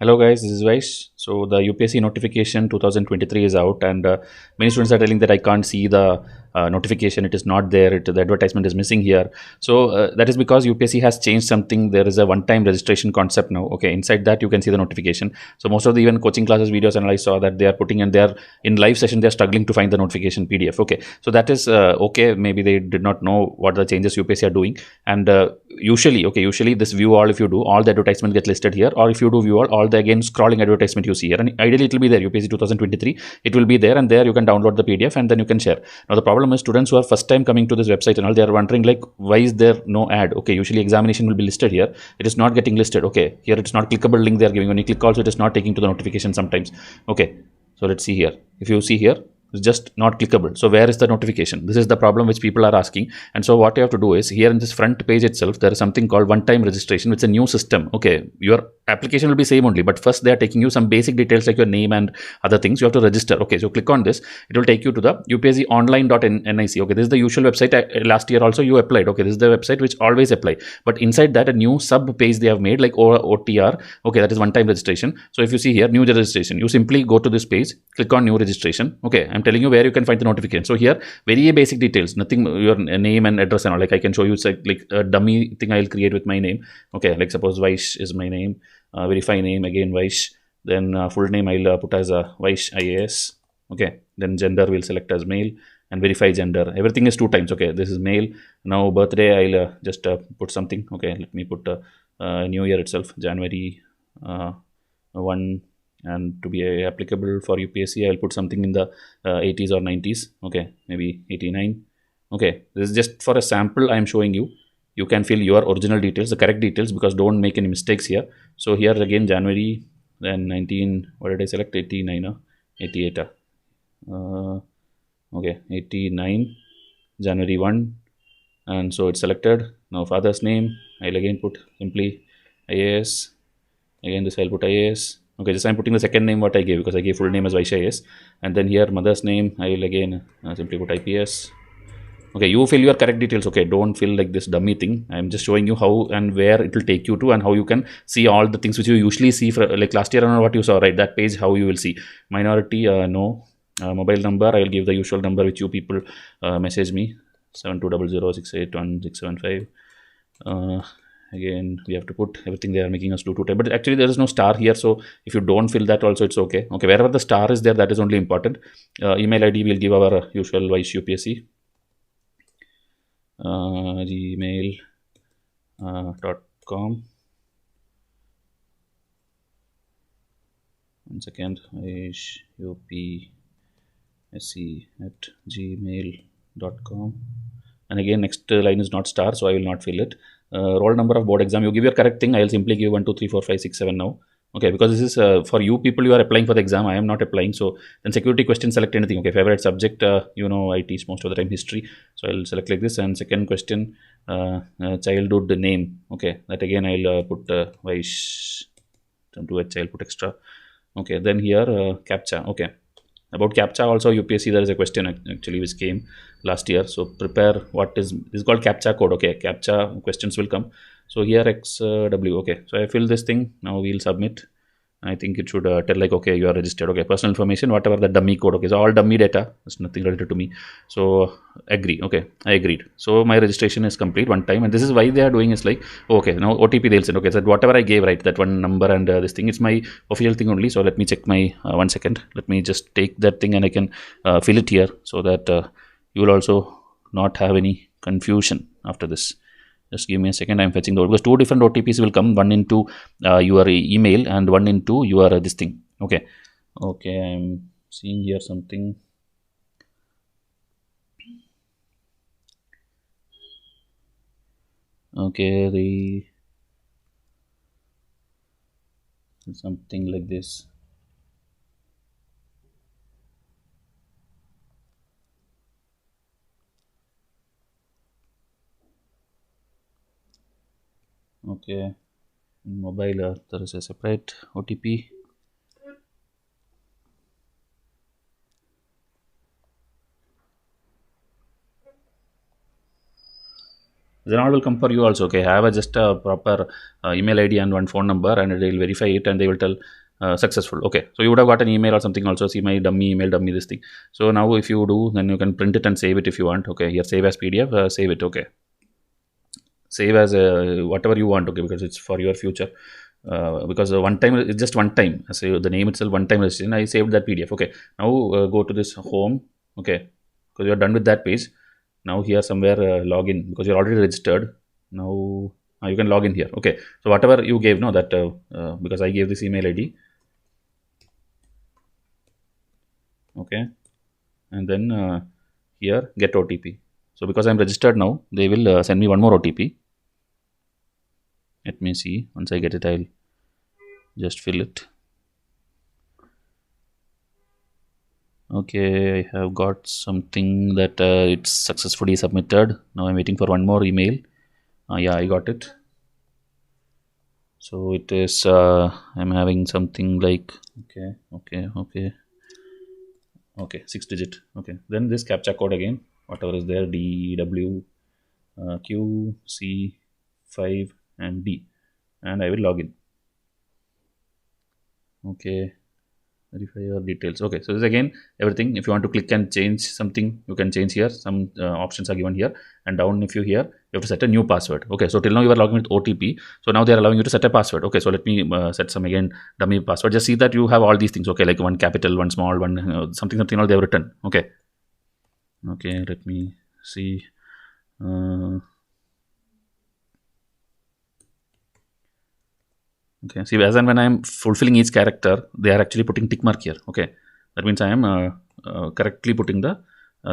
Hello guys, this is Vysh. So the UPSC notification 2023 is out, and many students are telling that I can't see the notification. It is not there. The advertisement is missing here. So that is because UPSC has changed something. There is a one-time registration concept now. Okay, inside that you can see the notification. So most of the even coaching classes videos, and I saw that they are putting and they are in live session. They are struggling to find the notification PDF. Okay, so that is okay. Maybe they did not know what the changes UPSC are doing, and usually this view all, if you do, all the advertisement get listed here, or if you do view all the again scrolling advertisement you see here, and ideally it will be there. UPSC 2023, it will be there, and there you can download the PDF and then you can share. Now the problem is students who are first time coming to this website and all, they are wondering like, why is there no ad? Okay, usually examination will be listed here, it is not getting listed. Okay, here it's not clickable link they are giving. When you click also, it is not taking to the notification sometimes. Okay, so let's see here. If you see here, it's just not clickable. So where is the notification? This is the problem which people are asking. And so what you have to do is, here in this front page itself, there is something called one-time registration. It's a new system. Okay, your application will be same only, but first they are taking you some basic details like your name and other things. You have to register. Okay, so click on this. It will take you to the upsconline.nic. Okay, this is the usual website. Last year also you applied. Okay, this is the website which always apply. But inside that, a new sub page they have made like OTR. Okay, that is one-time registration. So if you see here, new registration, you simply go to this page, click on new registration. Okay, I'm telling you where you can find the notification. So here, very basic details, nothing, your name and address and all. Like I can show you, it's like a dummy thing I'll create with my name. Okay, like suppose Vysh is my name, verify name again Vysh, then full name I'll put as a Vysh IAS. Okay, then gender will select as male and verify gender. Everything is 2 times. Okay, this is male. Now birthday I'll just put something. Okay, let me put new year itself, January 1. And to be applicable for UPSC, I'll put something in the 80s or 90s. Okay, maybe 89. Okay, this is just for a sample I'm showing you. You can fill your original details, the correct details, because don't make any mistakes here. So here again, January, then 19, what did I select? 89, 88. Okay, 89, January 1. And so it's selected. Now father's name, I'll again put simply IAS. Again, this I'll put IAS. Okay, just I'm putting the second name what I gave, because I gave full name as Vysh IAS. And then here mother's name, I will again simply put IPS. Okay, you fill your correct details. Okay, don't fill like this dummy thing. I'm just showing you how and where it will take you to, and how you can see all the things which you usually see for, like last year. I don't know what you saw, right? That page, how you will see. Minority, no. Mobile number, I will give the usual number which you people message me, 7200681675. Again, we have to put everything they are making us do 2 times, but actually there is no star here. So if you don't fill that also, it's okay. Okay, wherever the star is there, that is only important. Email ID will give our usual Vysh UPSC gmail.com. One second, Vysh UPSC at gmail.com. And again, next line is not star, so I will not fill it. Roll number of board exam, you give your correct thing. I will simply give 1 2 3 4 5 6 7 now. Okay, because this is for you people, you are applying for the exam, I am not applying. So then security question, select anything. Okay, favorite subject, I teach most of the time history, so I'll select like this. And second question, childhood name. Okay, that again I'll put Vysh. To I'll put extra. Okay, then here captcha. Okay, about captcha also, UPSC there is a question actually which came last year. So prepare, what is this is called captcha code. Okay, captcha questions will come. So here XW. Okay, so I fill this thing. Now we'll submit. I think it should tell like, okay, you are registered. Okay, personal information, whatever the dummy code. Okay, so all dummy data, it's nothing related to me. So agree. Okay, I agreed. So my registration is complete one time, and this is why they are doing is like, okay, now OTP they'll send. Okay, so whatever I gave, right, that one number and this thing, it's my official thing only. So let me check my 1 second. Let me just take that thing and I can fill it here, so that you will also not have any confusion after this. Just give me a second. I'm fetching the, because 2 different OTPs will come, one into your email and one into your this thing. Okay, I'm seeing here something. Okay, something like this. Okay, in mobile there is a separate OTP. then all will come for you also. Okay, have just a proper email ID and one phone number, and they will verify it, and they will tell successful. Okay, so you would have got an email or something also. See my dummy email, dummy this thing. So now if you do, then you can print it and save it if you want. Okay, here save as PDF, save it. Okay, save as whatever you want. Okay, because it's for your future. Because one time, it's just one time. So the name itself, one time registration. I saved that PDF. Okay, now go to this home. Okay, because you are done with that page. Now here somewhere login, because you're already registered. Now you can log in here. Okay, so whatever you gave, no, that because I gave this email ID. Okay, and then here get OTP. So because I'm registered now, they will send me one more OTP. Let me see. Once I get it, I'll just fill it. Okay, I have got something that it's successfully submitted. Now I'm waiting for one more email. Yeah, I got it. So it is, I'm having something like, okay, 6 digit. Okay, then this captcha code again, whatever is there, D, W, Q, C, 5 and D, and I will log in. Okay, verify your details. Okay, so this again everything. If you want to click and change something, you can change here. Some options are given here, and down if you here, you have to set a new password. Okay, so till now you are logging with OTP, so now they are allowing you to set a password. Okay, so let me set some again dummy password. Just see that you have all these things. Okay, like one capital, one small, one something all they have written. Okay, let me see. Okay, see, as and when I am fulfilling each character, they are actually putting tick mark here. Okay, that means I am correctly putting the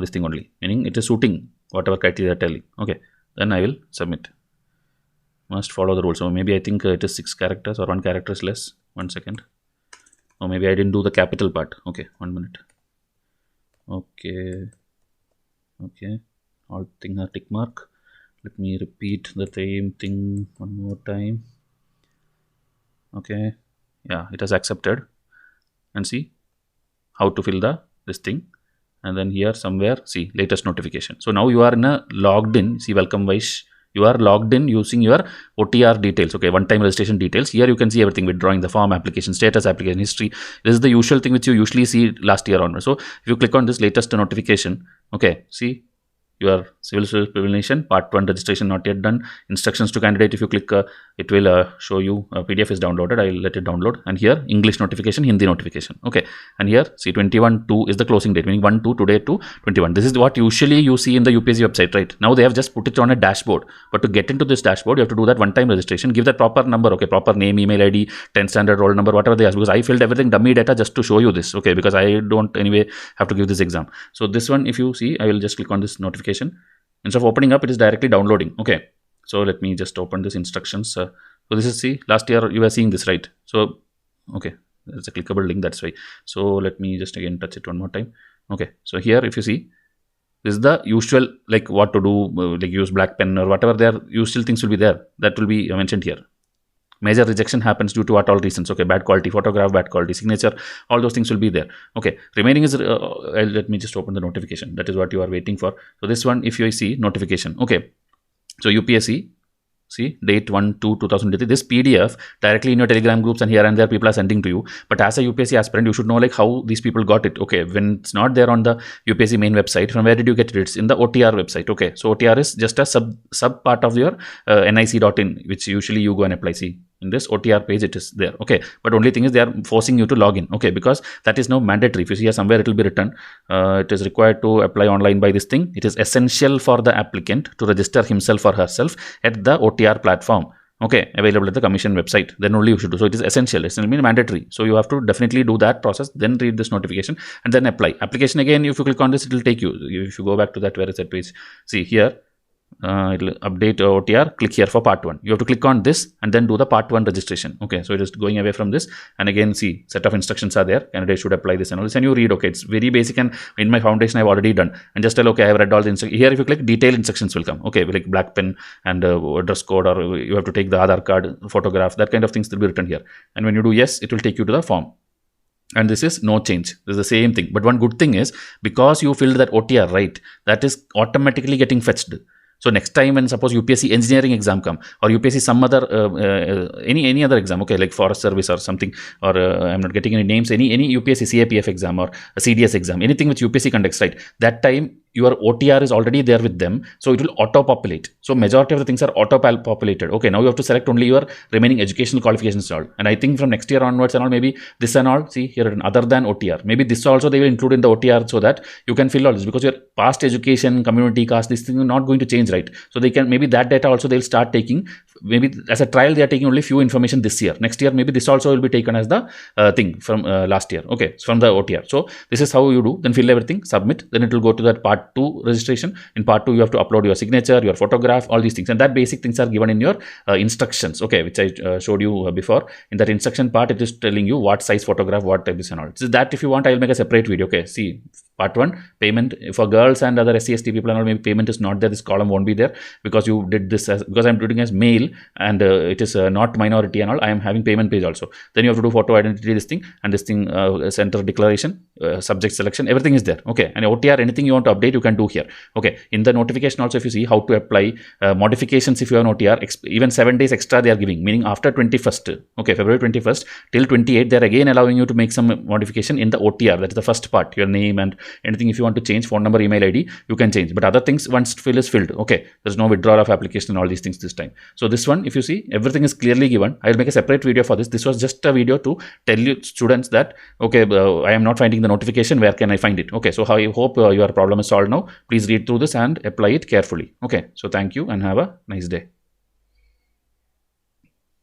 this thing only, meaning it is suiting whatever criteria they are telling. Okay, then I will submit. Must follow the rules. So maybe I think it is 6 characters or 1 character is less. 1 second. Or maybe I didn't do the capital part. Okay, 1 minute. Okay, all thing are tick mark. Let me repeat the same thing one more time. Okay, yeah, it has accepted, and see how to fill this thing, and then here somewhere see latest notification. So now you are in a logged in. See, welcome Vysh. You are logged in using your OTR details. Okay, one-time registration details. Here you can see everything, withdrawing the form, application status, application history. This is the usual thing which you usually see last year onward. So if you click on this latest notification, okay, see your civil service preparation part 1 registration not yet done. Instructions to candidate, if you click it will show you PDF is downloaded. I will let it download, and here English notification, Hindi notification. Okay, and here see 21/2 is the closing date, meaning 1/2 today to 21. This is what usually you see in the UPSC website, right? Now they have just put it on a dashboard, but to get into this dashboard you have to do that one-time registration, give that proper number. Okay, proper name, email ID, 10th standard roll number, whatever they ask, because I filled everything dummy data just to show you this. Okay, because I don't anyway have to give this exam. So this one, if you see, I will just click on this notification. Instead of opening up, it is directly downloading. Okay, so let me just open this instructions. So this is, see, last year you were seeing this, right? So okay, there's a clickable link, that's why. So let me just again touch it one more time. Okay, so here if you see, this is the usual, like what to do, like use black pen or whatever their usual things will be there. That will be mentioned here. Major rejection happens due to what all reasons. Okay, bad quality photograph, bad quality signature, all those things will be there. Okay, remaining is let me just open the notification. That is what you are waiting for. So this one, if you see notification, okay, so UPSC, see date 1/2/2023, this PDF directly in your Telegram groups and here and there people are sending to you. But as a UPSC aspirant, you should know like how these people got it. Okay, when it's not there on the UPSC main website, from where did you get it? It's in the OTR website. Okay, so OTR is just a sub part of your nic.in, which usually you go and apply. See, in this OTR page it is there. Okay, but only thing is they are forcing you to log in. Okay, because that is now mandatory. If you see here somewhere it will be written, it is required to apply online by this thing. It is essential for the applicant to register himself or herself at the OTR platform. Okay, available at the commission website. Then only you should do. So it is essential. It's mean mandatory. So you have to definitely do that process. Then read this notification and then apply. Application again, if you click on this, it will take you. If you go back to that, where is that page? See here. It will update OTR, click here for part 1. You have to click on this and then do the part 1 registration. Okay, so it is going away from this, and again see set of instructions are there. Candidate should apply this and all this, and you read. Okay, it's very basic, and in my foundation I've already done, and just tell okay I have read all the instructions. Here if you click, detailed instructions will come. Okay, like black pen and dress code, or you have to take the Aadhaar card, photograph, that kind of things will be written here. And when you do yes, it will take you to the form. And this is no change. This is the same thing. But one good thing is, because you filled that OTR right, that is automatically getting fetched. So next time when suppose UPSC engineering exam come, or UPSC some other any other exam, okay, like forest service or something, or I'm not getting any names, any UPSC CAPF exam or a CDS exam, anything which UPSC conducts, right? That time your OTR is already there with them, so it will auto-populate. So majority of the things are auto-populated. Okay, now you have to select only your remaining educational qualifications and all. And I think from next year onwards and all, maybe this and all, see here, other than OTR, maybe this also they will include in the OTR, so that you can fill all this, because your past education, community, caste, these things are not going to change, right? So they can, maybe that data also they'll start taking, maybe as a trial they are taking only few information this year. Next year maybe this also will be taken as the thing from last year, okay, from the OTR. So this is how you do. Then fill everything, submit, then it will go to that part 2 registration. In part 2 you have to upload your signature, your photograph, all these things, and that basic things are given in your instructions, okay, which I showed you before. In that instruction part, it is telling you what size photograph, what type is and all. So that if you want, I will make a separate video. Okay, see part 1, payment for girls and other SC/ST people and all, maybe payment is not there, this column won't be there, because you did this as, because I'm doing as male and it is not minority and all, I am having payment page also. Then you have to do photo identity, this thing, and this thing, center declaration, subject selection, everything is there, okay. And OTR, anything you want to update, you can do here, okay. In the notification also, if you see how to apply modifications, if you have an OTR, even 7 days extra they are giving, meaning after 21st, okay, February 21st till 28th, they are again allowing you to make some modification in the OTR. That is the first part, your name and anything. If you want to change phone number, email ID, you can change, but other things, once fill is filled, okay, there's no withdrawal of application and all these things this time. So this one, if you see, everything is clearly given. I will make a separate video for this. This was just a video to tell you students that, okay, I am not finding the notification, where can I find it? Okay, so I hope your problem is solved now. Please read through this and apply it carefully. Okay, so thank you and have a nice day.